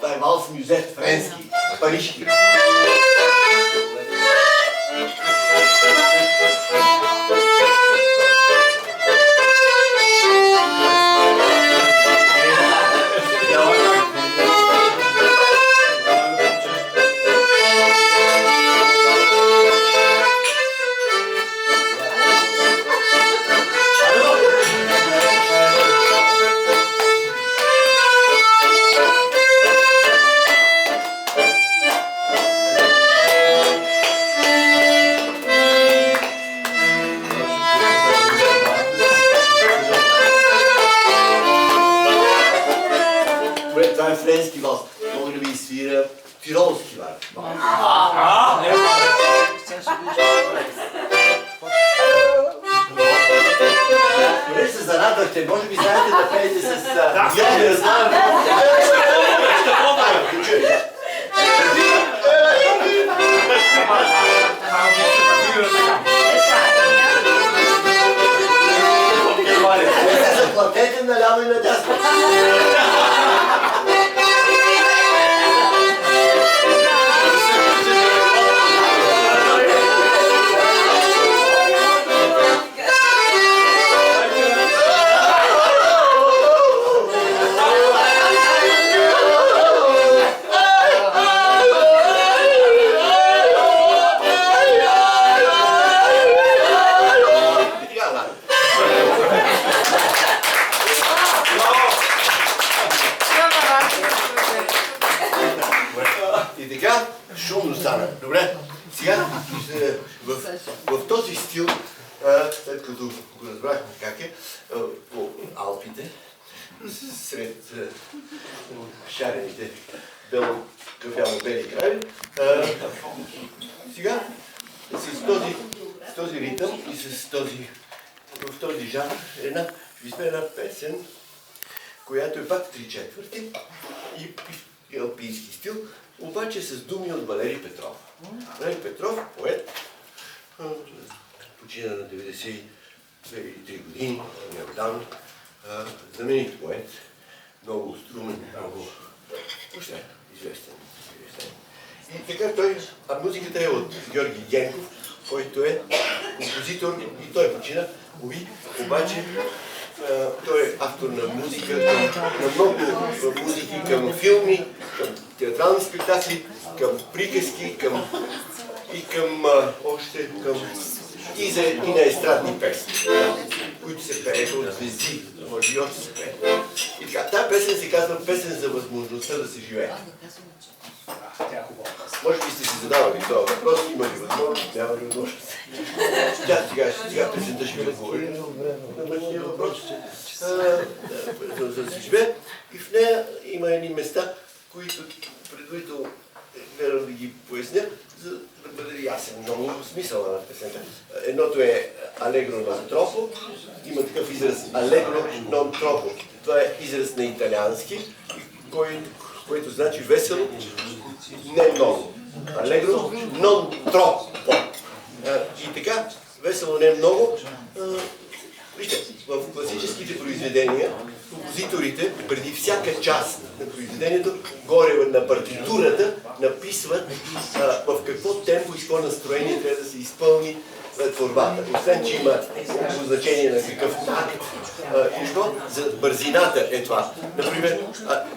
Това е валс мюзет, френски, парижки. Това е френски валс. Мога да ви свира тиролски валс. Добре се зарадвахте, може би знаете да пеете с Георги Разлан. Заплатете наляво и надясно. И така, шумно стана. Добре, сега в този стил, след като го разбрахме как е, по Алпите, сред шарените кафяво-бели крави, сега с този ритъм и в този жанр ви сме една песен, която е пак 3/4 и алпийски стил, обаче с думи от Валери Петров. Валери Петров, поет, почина на 93 години, неотдавна, знаменит поет, много струмен, много известен. И така музиката е от Георги Генков, който е композитор и той почина, обаче той е автор на музика, на много музики към филми, към театрални спектакли, към приказки, и на естрадни песни, които се пееха от звезди, може и още се пеят. И така, тази песен се казва песен за възможността да се живее. Може би сте си задавали това въпрос, има ли възможност, няма ли възможност. Сега песента ще ви отговори на мъжния въпрос, за да се живее. И в нея има едни места, които предварително гледам да ги поясня, за да бъде ясен много смисъла на песента. Едното е Allegro non troppo, има такъв израз Allegro non troppo. Това е израз на италиански, който значи весело, не много. Allegro non troppo. И така, весело не много. Вижте, в класическите произведения, композиторите преди всяка част на произведението, горе на партитурата, написват в какво темпо и с какво настроение трябва да се изпълни творбата. Освен, че има значение на какъв такт, за бързината е това. Например,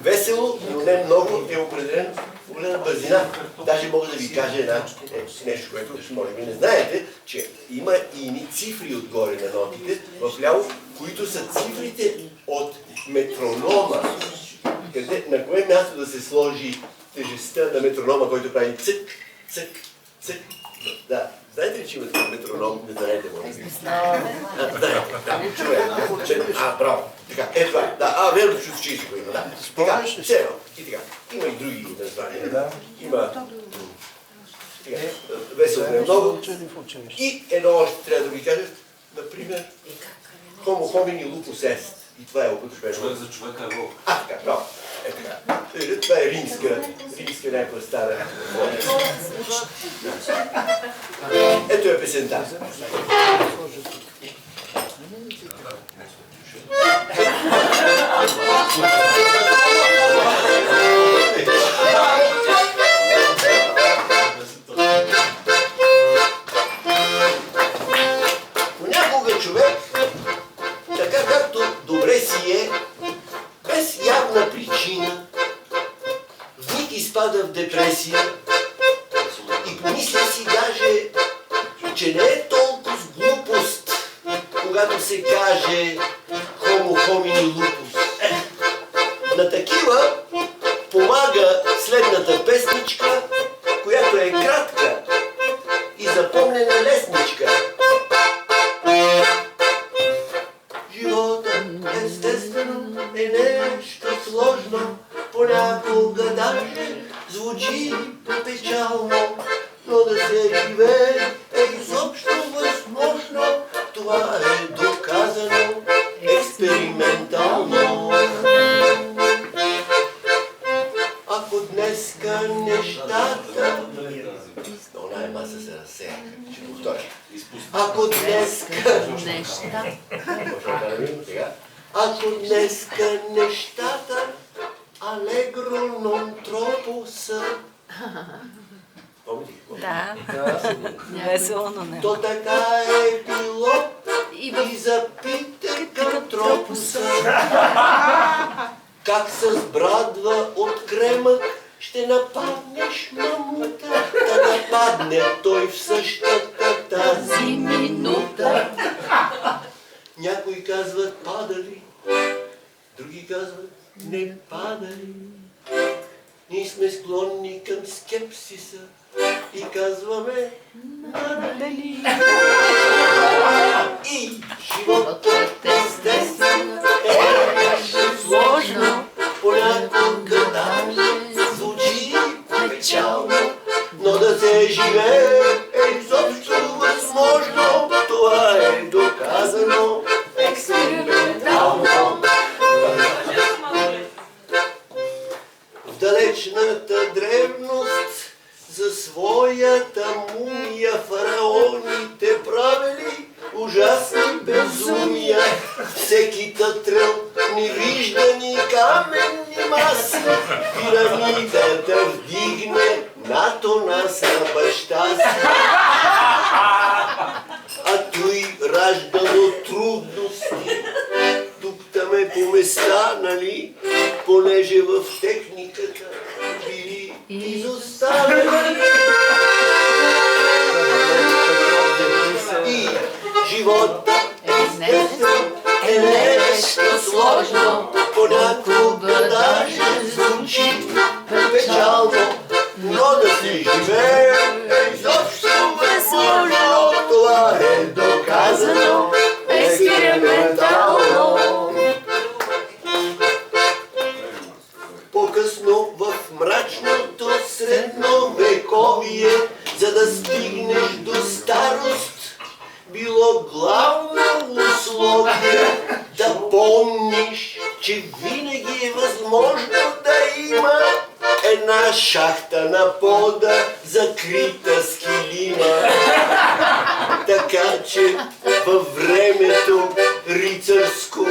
весело, но не много е определено голема бързина. Даже мога да ви кажа нещо, което може би не знаете, че има и едни цифри отгоре на нотите, вляво, които са цифрите от метронома. На кое място да се сложи тежестта на метронома, който прави цък, цък, цък. Да. Знаете ли, че има такъв метроном? Не знаете, може би. Знаете, браво. Така, това. Верно, че го има, да. Така, все едно. И така. Има и други названия. Има весело не много. И едно още трябва да ви кажа, например, Homo homini lupus est. И това е употребено. Човек за човека е вълк. Така, браво. Това е римска някаква стара. Ето е песента. Човек изпада в депресия и мисля си даже, че не е толкова с глупост, когато се каже homo homini lupus. На такива помага следната песничка, която е кратка и запомнена лесничка. Живота естествено е нещо сложно, понякога даже звучи печално, но да се живее е изобщо възможно. Това е доказано експериментално. Ако днеска нещата... Она е маса се разсея. Ще повторя. Ако днеска... Ако днеска нещата алегро нон тропо са... Помните какво? Да. Весело, но не. То така е било и за Питър Тропуса. Как с брадва от кремък ще нападнеш мамута, да нападне той в същата тази минута. Някои казват падали, други казват не падали. Ние сме склонни към скепсиса и казваме надали. И животът естествено е нещо сложно, понякога даже звучи печално, но да се живее е изобщо възможно. Това е доказано експериментално. В далечната древност за своята мумия фараоните правили ужасни безумия. Всеки тътрел невиждани каменни маси, пирамидата вдигне над нас на баща си. А той раждало трудности, тук-таме по места, нали, понеже в техниката били изоставени. И живота е нещо сложно, понякога даже звучи печално, но да се живее е изобщо възможно. Това е доказано експериментално. По-късно в мрачното средновековие, за да стигнеш до старост, било главно условие да помниш, че винаги е възможно да има една шахта на пода, закрита с килима. Така че във времето рицарско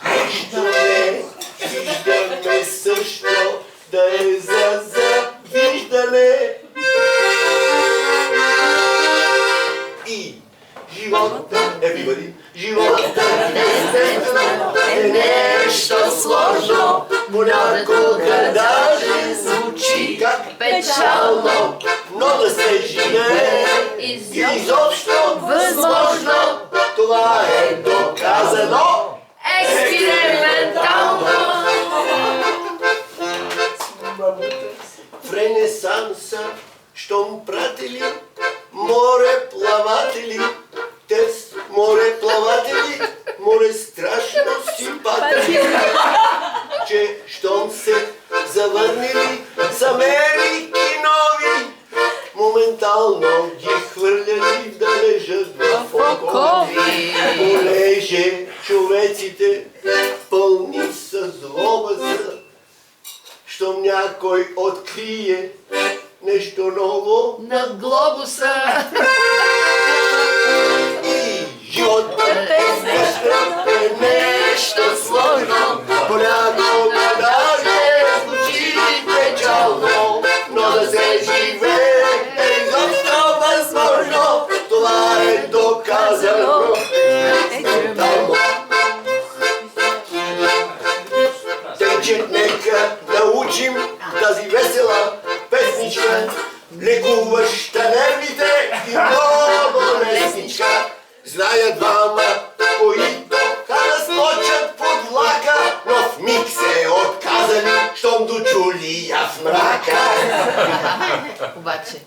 нищо не виждаме също да е за завиждане. И живота, живота естествено е нещо сложно, понякога даже звучи как печално, но да се живее изобщо възможно. Това е доказано експериментално. В Ренесанса, щом пратили мореплаватели, те мореплаватели, море страшно си патели, че щом се завърнили с Америки нови, моментално ги хвърляли да лежат в окови. Понеже човеците пълни с злоба са, щом някой открие нещо ново на глобуса. И животът е нещо сложно, понякога даже звучи печално, но да се живее е изобщо възможно. Това е доказано експериментално. Тъй че нека научим да тази весела песничка, лекуваща нервите и много лесничка. Зная двама, които да скочат под влака, но в миг се отказали, щом дочули я в мрака. Обаче.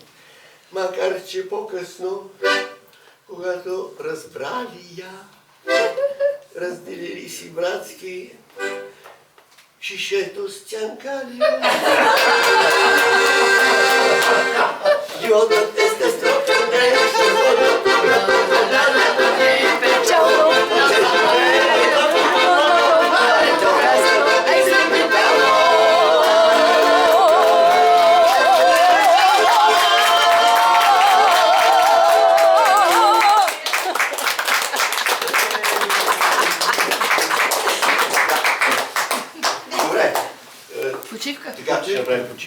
Макар че по-късно, когато разбрали я, разделили си братски шишето с цянкали. Животът естествено не е Печално. Добре, Почивка. така ще направим почивка.